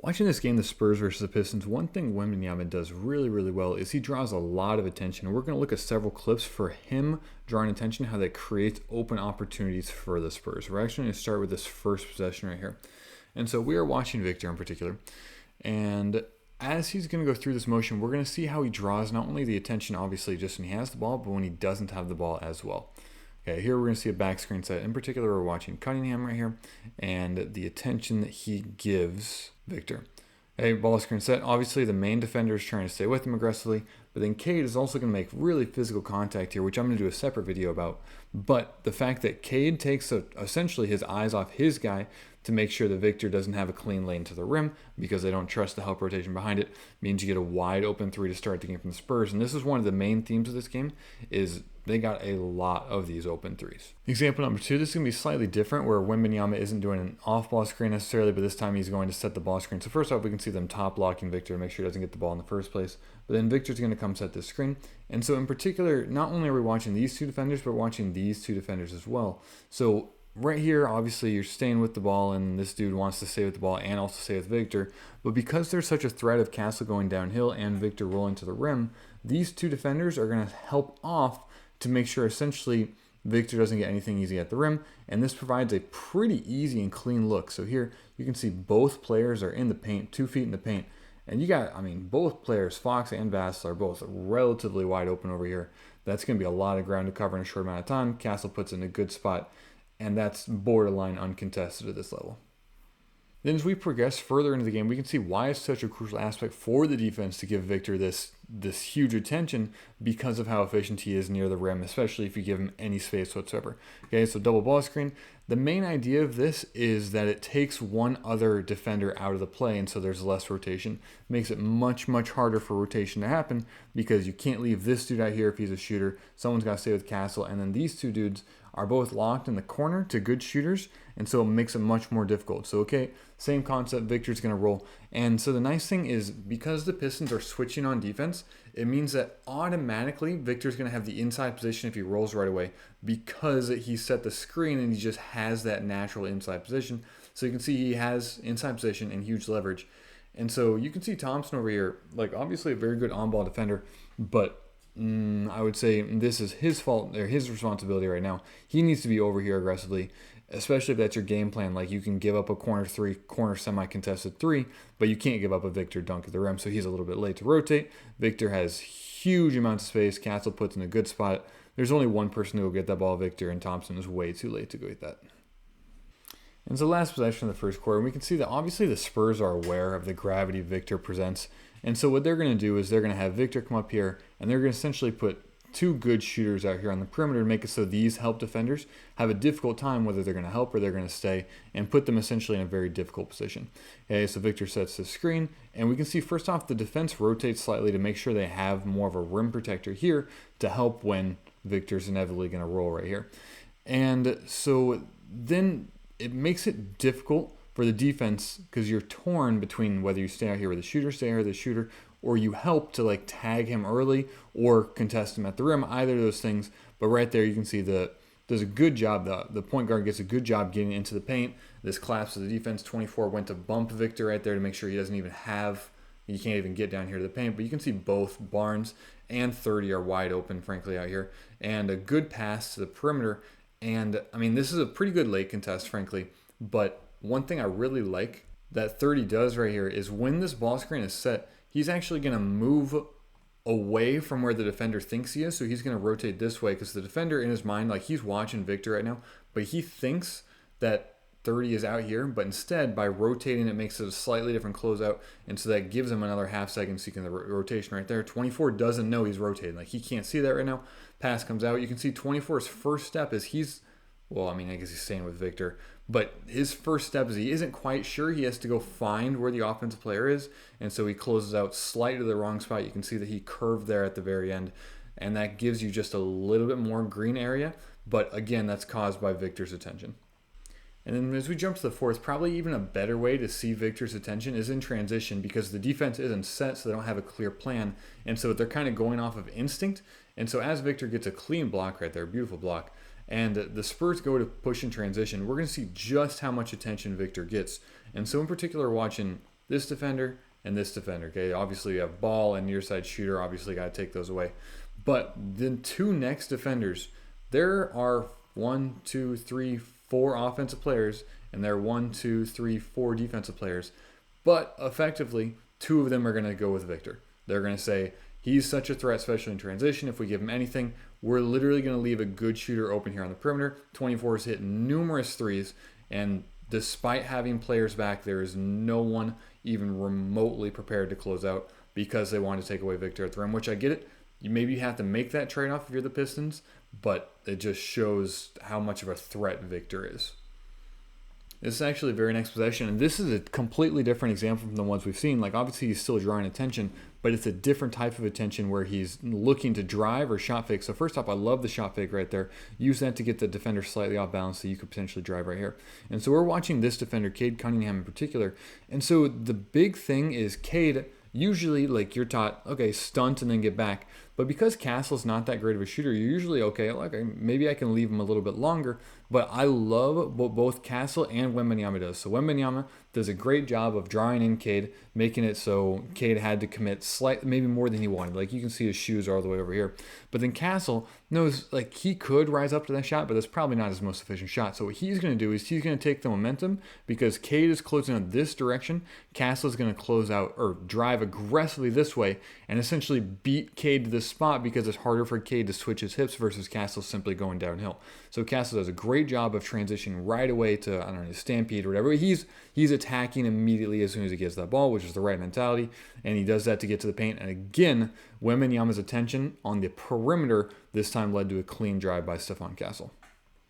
Watching this game, the Spurs versus the Pistons, one thing Wembanyama does really, really well is he draws a lot of attention. We're going to look at several clips for him drawing attention, how that creates open opportunities for the Spurs. We're actually going to start with this first possession right here. And so we are watching Victor in particular. And as he's going to go through this motion, we're going to see how he draws not only the attention, obviously, just when he has the ball, but when he doesn't have the ball as well. Okay, here we're going to see a back screen set. In particular, we're watching Cunningham right here and the attention that he gives Victor. Okay, ball screen set. Obviously, the main defender is trying to stay with him aggressively, but then Cade is also going to make really physical contact here, which I'm going to do a separate video about. But the fact that Cade takes essentially his eyes off his guy to make sure that Victor doesn't have a clean lane to the rim because they don't trust the help rotation behind it means you get a wide open three to start the game from the Spurs. And this is one of the main themes of this game is they got a lot of these open threes. Example number 2, this is going to be slightly different where Wembanyama isn't doing an off-ball screen necessarily, but this time he's going to set the ball screen. So first off, we can see them top blocking Victor to make sure he doesn't get the ball in the first place. But then Victor's going to come set this screen. And so in particular, not only are we watching these two defenders, but watching these two defenders as well. So right here, obviously, you're staying with the ball, and this dude wants to stay with the ball and also stay with Victor. But because there's such a threat of Castle going downhill and Victor rolling to the rim, these two defenders are going to help off to make sure essentially Victor doesn't get anything easy at the rim, and this provides a pretty easy and clean look. So here you can see both players are in the paint, 2 feet in the paint, and you got, both players, Fox and Bass, are both relatively wide open over here. That's going to be a lot of ground to cover in a short amount of time. Castle puts it in a good spot, and that's borderline uncontested at this level. Then as we progress further into the game, we can see why it's such a crucial aspect for the defense to give Victor this huge attention because of how efficient he is near the rim, especially if you give him any space whatsoever. Okay, so double ball screen. The main idea of this is that it takes one other defender out of the play, and so there's less rotation. It makes it much, much harder for rotation to happen because you can't leave this dude out here if he's a shooter. Someone's got to stay with Castle, and then these two dudes are both locked in the corner to good shooters, and so it makes it much more difficult. So, okay, same concept, Victor's going to roll. And so the nice thing is because the Pistons are switching on defense, it means that automatically Victor's going to have the inside position if he rolls right away because he set the screen and he just has that natural inside position. So you can see he has inside position and huge leverage. And so you can see Thompson over here, like obviously a very good on-ball defender, but I would say this is his fault or his responsibility right now. He needs to be over here aggressively, especially if that's your game plan. Like you can give up a corner semi-contested three, but you can't give up a Victor dunk at the rim. So he's a little bit late to rotate. Victor has huge amounts of space. Castle puts in a good spot. There's only one person who will get that ball, Victor, and Thompson is way too late to go get that. And so last possession of the first quarter, we can see that obviously the Spurs are aware of the gravity Victor presents. And so what they're going to do is they're going to have Victor come up here, and they're going to essentially put two good shooters out here on the perimeter to make it so these help defenders have a difficult time whether they're going to help or they're going to stay, and put them essentially in a very difficult position. Okay, so Victor sets the screen, and we can see first off the defense rotates slightly to make sure they have more of a rim protector here to help when Victor's inevitably going to roll right here. And so then it makes it difficult for the defense because you're torn between whether you stay out here with the shooter, stay out here with the shooter, or you help to like tag him early or contest him at the rim, either of those things. But right there you can see does a good job. The point guard gets a good job getting into the paint. This collapses the defense. 24 went to bump Victor right there to make sure he doesn't even he can't even get down here to the paint. But you can see both Barnes and 30 are wide open, frankly, out here. And a good pass to the perimeter. And this is a pretty good late contest, frankly. But one thing I really like that 30 does right here is when this ball screen is set, he's actually going to move away from where the defender thinks he is. So he's going to rotate this way because the defender in his mind, like he's watching Victor right now, but he thinks that 30 is out here. But instead, by rotating, it makes it a slightly different closeout. And so that gives him another half second seeking the rotation right there. 24 doesn't know he's rotating. Like he can't see that right now. Pass comes out. You can see 24's first step is I guess he's staying with Victor. But his first step is he isn't quite sure. He has to go find where the offensive player is. And so he closes out slightly to the wrong spot. You can see that he curved there at the very end. And that gives you just a little bit more green area. But again, that's caused by Victor's attention. And then as we jump to the fourth, probably even a better way to see Victor's attention is in transition because the defense isn't set, so they don't have a clear plan. And so they're kind of going off of instinct. And so as Victor gets a clean block right there, beautiful block, and the Spurs go to push in transition, we're going to see just how much attention Victor gets. And so in particular, watching this defender, and this defender. Okay, obviously you have ball and near side shooter. Obviously, got to take those away. But the two next defenders, there are 1, 2, 3, 4 offensive players, and there are 1, 2, 3, 4 defensive players. But effectively, two of them are going to go with Victor. They're going to say, he's such a threat, especially in transition. If we give him anything, we're literally going to leave a good shooter open here on the perimeter. 24 has hit numerous threes, and despite having players back, there is no one even remotely prepared to close out because they want to take away Victor at the rim, which I get it. Maybe you have to make that trade-off if you're the Pistons, but it just shows how much of a threat Victor is. This is actually the very next possession, and this is a completely different example from the ones we've seen. Like, obviously, he's still drawing attention, but it's a different type of attention where he's looking to drive or shot fake. So first off, I love the shot fake right there. Use that to get the defender slightly off balance so you could potentially drive right here. And so we're watching this defender, Cade Cunningham in particular. And so the big thing is Cade, usually, like, you're taught, okay, stunt and then get back. But because Castle's not that great of a shooter, you're usually okay, like, maybe I can leave him a little bit longer. But I love what both Castle and Wembanyama does. So Wembanyama does a great job of drawing in Cade, making it so Cade had to commit maybe more than he wanted. Like, you can see his shoes are all the way over here. But then Castle knows, like, he could rise up to that shot, but that's probably not his most efficient shot. So what he's going to do is he's going to take the momentum because Cade is closing out this direction. Castle is going to close out or drive aggressively this way and essentially beat Cade to this spot because it's harder for Cade to switch his hips versus Castle simply going downhill. So Castle does a great job of transitioning right away to, I don't know, stampede or whatever. He's attacking immediately as soon as he gets that ball, which is the right mentality, and he does that to get to the paint. And again, Wembanyama's attention on the perimeter this time led to a clean drive by Stephon Castle.